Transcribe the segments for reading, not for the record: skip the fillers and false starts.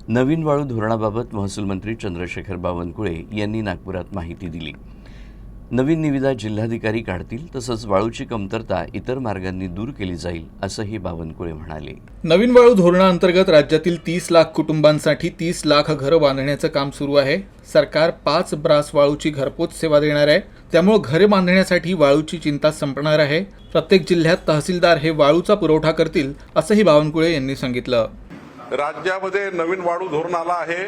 नवीन वाळू धोरणाबाबत महसूल मंत्री चंद्रशेखर बावनकुळे यांनी नागपुरात माहिती दिली। नवीन निविदा जिल्हाधिकारी काढतील, तसंच वाळूची कमतरता इतर मार्गांनी दूर केली जाईल, असंही बावनकुळे म्हणाले। नवीन वाळू धोरणाअंतर्गत राज्यातील 30 लाख कुटुंबांसाठी 30 लाख घरं बांधण्याचं काम सुरू आहे। सरकार 5 ब्रास वाळूची घरपोच सेवा देणार आहे, त्यामुळे घरे बांधण्यासाठी वाळूची चिंता संपणार आहे। प्रत्येक जिल्ह्यात तहसीलदार हे वाळूचा पुरवठा करतील, असंही बावनकुळे यांनी सांगितलं। राज्यामध्ये नवीन वाळू धोरण आला आहे।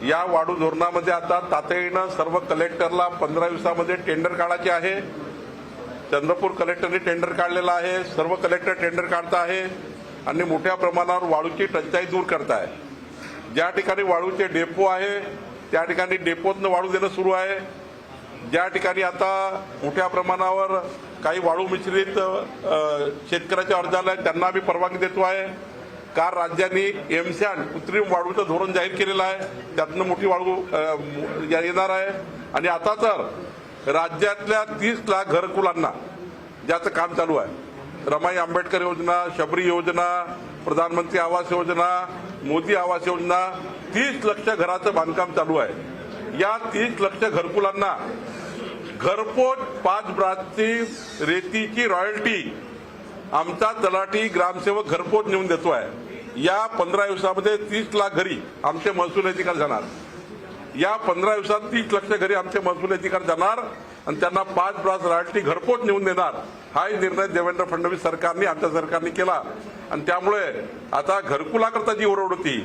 या वाळू धोरणामध्ये आता तातडीनं सर्व कलेक्टरला 15 दिवसामध्ये टेंडर काढायचे आहे। चंद्रपूर कलेक्टरने टेंडर काढलेला आहे, सर्व कलेक्टर टेंडर काढत आहे आणि मोठ्या प्रमाणावर वाळूची टंचाई दूर करत आहे। ज्या ठिकाणी वाळूचे डेपो आहे त्या ठिकाणी डेपोतनं वाळू देणं सुरू आहे। ज्या ठिकाणी आता मोठ्या प्रमाणावर काही वाळू मिश्रित शेतकऱ्याच्या अर्जाला त्यांना आम्ही परवानगी देतो आहे। काल राज्यांनी एमसॅट कृत्रिम वाळूचं धोरण जाहीर केलेलं आहे, त्यातनं मोठी वाळू येणार आहे। आणि आता तर राज्यातल्या 30 लाख घरकुलांना ज्याचं काम चालू आहे, रमाई आंबेडकर योजना, शबरी योजना, प्रधानमंत्री आवास योजना, मोदी आवास योजना, 30 लाख घराचं बांधकाम चालू आहे। या 30 लाख घरकुलांना घरपोच 5 ब्रासची रेतीची रॉयल्टी आमचा तलाठी ग्रामसेवक घरपोच नेऊन देतो आहे। या 15 दिवसामध्ये 30 लाख घरी आमचे महसूल अधिकारी जाणार। या 15 दिवसात 30 लाख घरी आमचे महसूल अधिकारी जाणार आणि त्यांना 5 ब्रास रॉयल्टी घरपोच नेऊन देणार। हाही निर्णय देवेंद्र फडणवीस सरकारने, आमच्या सरकारने केला आणि त्यामुळे आता घरकुलाकरता जी ओरड होती,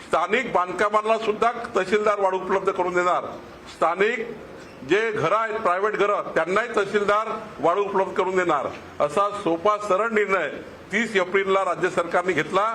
स्थानिक बांधकामांना सुद्धा तहसीलदार वाळू उपलब्ध करून देणार। स्थानिक जे घरं आहेत, प्रायव्हेट घरं, त्यांनाही तहसीलदार वाळू उपलब्ध करून देणार। असा सोपा सरळ निर्णय 30 एप्रिलला राज्य सरकारने घेतला।